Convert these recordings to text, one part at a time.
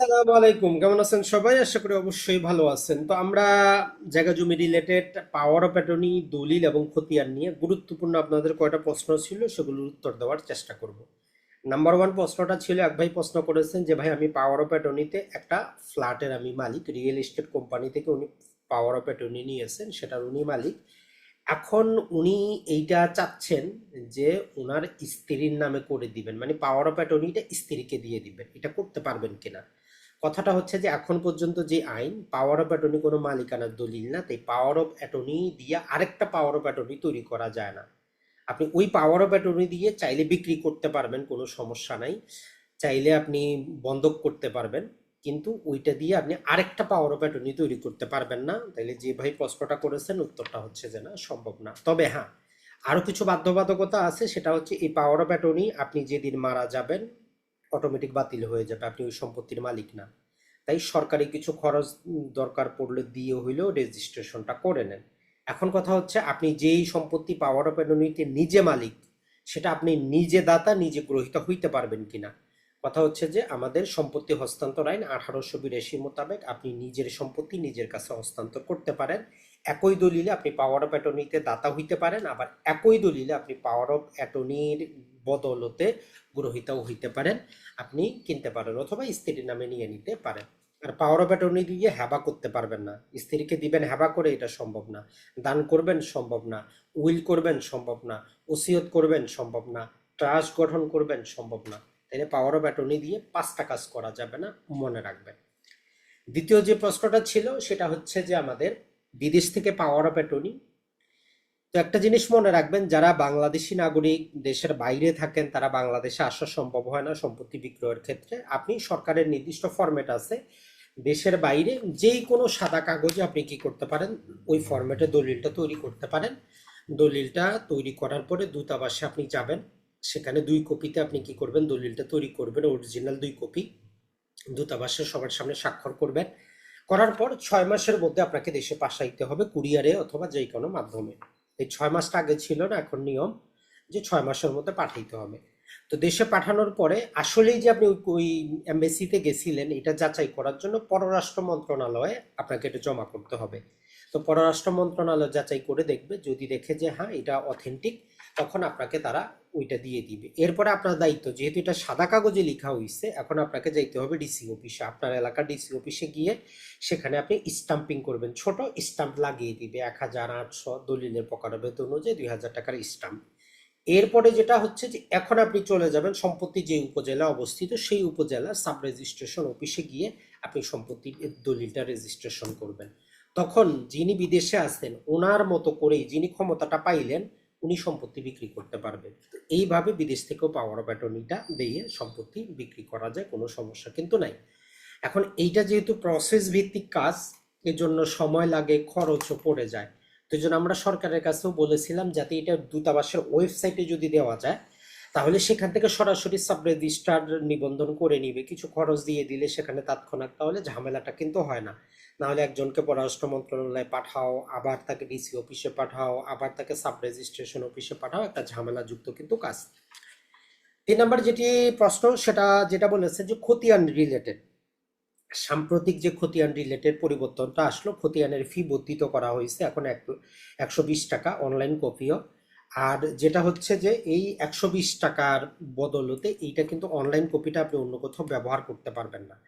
আসসালামু আলাইকুম, কেমন আছেন সবাই? আশা করি অবশ্যই ভালো আছেন। তো আমরা জায়গা জমি রিলেটেড পাওয়ার অফ অ্যাটর্নি, দলিল এবং খতিয়ান নিয়ে গুরুত্বপূর্ণ আপনাদের কয়টা প্রশ্ন ছিল সেগুলোর উত্তর দেওয়ার চেষ্টা করব। নাম্বার ওয়ান প্রশ্নটা ছিল, এক ভাই প্রশ্ন করেছেন যে ভাই আমি পাওয়ার অফ অ্যাটর্নিতে একটা ফ্ল্যাটের আমি মালিক, রিয়েল এস্টেট কোম্পানি থেকে উনি পাওয়ার অফ অ্যাটর্নি নিয়েছেন, সেটার উনি মালিক। এখন উনি এইটা চাচ্ছেন যে উনার স্ত্রীর নামে করে দিবেন, মানে পাওয়ার অফ অ্যাটর্নিটা স্ত্রীকে দিয়ে দিবেন। এটা করতে পারবেন কিনা? কথাটা হচ্ছে যে এখন পর্যন্ত যে আইন, পাওয়ার অফ অ্যাটর্নি কোনো মালিকানার দলিল না, তাই পাওয়ার অফ অ্যাটর্নি দিয়ে আরেকটা পাওয়ার অফ অ্যাটর্নি তৈরি করা যায় না। আপনি ওই পাওয়ার অফ অ্যাটর্নি দিয়ে চাইলে বিক্রি করতে পারবেন, কোনো সমস্যা নাই। চাইলে আপনি বন্ধক করতে পারবেন, কিন্তু ওইটা দিয়ে আপনি আরেকটা পাওয়ার অফ অ্যাটর্নি তৈরি করতে পারবেন না। তাইলে যে ভাই প্রশ্নটা করেছেন উত্তরটা হচ্ছে যে না, সম্ভব না। তবে হ্যাঁ, আরো কিছু বাধ্যবাধকতা আছে। সেটা হচ্ছে এই পাওয়ার অফ অ্যাটর্নি আপনি যেদিন মারা যাবেন অটোমেটিক বাতিল হয়ে যাবে, আপনি ওই সম্পত্তির মালিক না। তাই সরকারি কিছু খরচ দরকার পড়লে দিয়ে হইলেও রেজিস্ট্রেশনটা করে নেন। এখন কথা হচ্ছে, আপনি যেই সম্পত্তি পাওয়ার অফ অ্যাটর্নিতে নিজে মালিক, সেটা আপনি নিজে দাতা নিজে গ্রহীতা হইতে পারবেন কিনা। কথা হচ্ছে যে আমাদের সম্পত্তি হস্তান্তর আইন 1882 মোতাবেক আপনি নিজের সম্পত্তি নিজের কাছে হস্তান্তর করতে পারেন। একই দলিলে আপনি পাওয়ার অফ অ্যাটর্নিতে দাতা হইতে পারেন, আবার একই দলিলে আপনি পাওয়ার অফ অ্যাটর্নির বদলতে গ্রহীতাও হইতে পারেন। আপনি কিনতে পারেন অথবা স্ত্রীর নামে নিয়ে নিতে পারেন। আর পাওয়ার অফ অ্যাটর্নি দিয়ে হ্যাবা করতে পারবেন না। স্ত্রীকে দিবেন হ্যাবা করে, এটা সম্ভব না। দান করবেন, সম্ভব না। উইল করবেন, সম্ভব না। ওসিয়ত করবেন, সম্ভব না। ট্রাস্ট গঠন করবেন, সম্ভব না। তাইলে পাওয়ার অফ অ্যাটর্নি দিয়ে পাঁচটা কাজ করা যাবে না, মনে রাখবেন। দ্বিতীয় যে প্রশ্নটা ছিল সেটা হচ্ছে যে আমাদের বিদেশ থেকে পাওয়ার অফ অ্যাটর্নি। তো একটা জিনিস মনে রাখবেন, যারা বাংলাদেশি নাগরিক দেশের বাইরে থাকেন তারা বাংলাদেশে আসা সম্ভব হয় না সম্পত্তি বিক্রয়ের ক্ষেত্রে। আপনি সরকারের নির্দিষ্ট ফরম্যাট আছে, দেশের বাইরে যেই কোনো সাদা কাগজে আপনি কি করতে পারেন, ওই ফরম্যাটে দলিলটা তৈরি করতে পারেন। দলিলটা তৈরি করার পরে দূতাবাসে আপনি যাবেন, সেখানে 2 কপিতে আপনি কি করবেন, দলিলটা তৈরি করবেন, অরিজিনাল 2 কপি দূতাবাসে সবার সামনে স্বাক্ষর করবেন। করার পর 6 মাসের মধ্যে আপনাকে দেশে পাঠাইতে হবে, কুরিয়ারে অথবা যে কোনো মাধ্যমে। এই 6 মাসটা আগে ছিল না, এখন নিয়ম যে 6 মাসের মধ্যে পাঠাইতে হবে। তো দেশে পাঠানোর পরে আসলেই যে আপনি ওই এমবেসিতে গেছিলেন এটা যাচাই করার জন্য পররাষ্ট্র মন্ত্রণালয়ে আপনাকে এটা জমা করতে হবে। তো পররাষ্ট্র মন্ত্রণালয় যাচাই করে দেখবে, যদি দেখে যে হ্যাঁ এটা অথেন্টিক, তখন আপনাকে তারা ওইটা দিয়ে দিবে। এরপরে আপনার দায়িত্ব, যেহেতু এটা সাদা কাগজে লেখা হয়েছে, এখন আপনাকে যাইতে হবে ডিসি অফিসে, আপনার এলাকার ডিসি অফিসে গিয়ে সেখানে আপনি স্টাম্পিং করবেন, ছোট স্টাম্প লাগিয়ে দিবে 1800 দলিলের প্রকার বেতন অনুযায়ী 2000 টাকার স্টাম্প। এরপরে যেটা হচ্ছে যে এখন আপনি চলে যাবেন সম্পত্তি যে উপজেলা অবস্থিত, সেই উপজেলা সাব রেজিস্ট্রেশন অফিসে গিয়ে আপনি সম্পত্তির দলিলটা রেজিস্ট্রেশন করবেন। তখন যিনি বিদেশে আছেন ওনার মতো করেই, যিনি ক্ষমতাটা পাইলেন, উনি সম্পত্তি বিক্রি করতে পারবেন। তো এইভাবে বিদেশ থেকেও পাওয়ার অফ অ্যাটর্নিটা দিয়ে সম্পত্তি বিক্রি করা যায়, কোনো সমস্যা কিন্তু নাই। এখন এইটা যেহেতু প্রসেস ভিত্তিক কাজ, এর জন্য সময় লাগে, খরচও পড়ে যায়। তো এই জন্য আমরা সরকারের কাছেও বলেছিলাম যাতে এটা দূতাবাসের ওয়েবসাইটে যদি দেওয়া যায়, তাহলে সেখান থেকে সরাসরি সাব রেজিস্ট্রার নিবন্ধন করে নিবে, কিছু খরচ দিয়ে দিলে সেখানে তাৎক্ষণিক, তাহলে ঝামেলাটা কিন্তু হয় না। নাহলে একজনকে পররাষ্ট্র মন্ত্রণালয়ে পাঠাও, আবার তাকে ডিসি অফিসে পাঠাও, আবার তাকে সাব রেজিস্ট্রেশন অফিসে পাঠাও, একটা ঝামেলাযুক্ত কিন্তু কাজ। 3 নম্বর যেটি প্রশ্ন, সেটা যেটা বলেছে যে খতিয়ান রিলেটেড, সাম্প্রতিক যে খতিয়ান রিলেটেড পরিবর্তনটা আসলো, খতিয়ানের ফি বর্ধিত করা হয়েছে, এখন 120 টাকা, অনলাইন কপিও। আর যেটা হচ্ছে যে এই 120 টাকার বদলতে এইটা কিন্তু অনলাইন কপিটা আপনি অন্য কোথাও ব্যবহার করতে পারবেন না।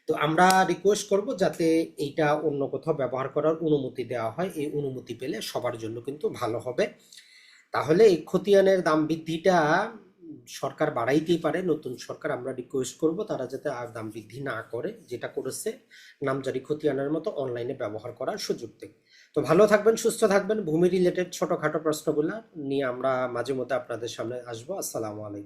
তো আমরা রিকোয়েস্ট করব যাতে এইটা অন্য কোথাও ব্যবহার করার অনুমতি দেওয়া হয়, এই অনুমতি পেলে সবার জন্য কিন্তু ভালো হবে। তাহলে এই খতিয়ানের দাম বৃদ্ধিটা সরকার বাড়াইতেই পারে, নতুন সরকার, আমরা রিকোয়েস্ট করব তারা যাতে আর দাম বৃদ্ধি না করে, যেটা করেছে নামজারি খতিয়ানের মতো অনলাইনে ব্যবহার করার সুযোগ দেয়। তো ভালো থাকবেন, সুস্থ থাকবেন। ভূমি রিলেটেড ছোটখাটো প্রশ্নগুলো নিয়ে আমরা মাঝে মধ্যে আপনাদের সামনে আসবো। আসসালামু আলাইকুম।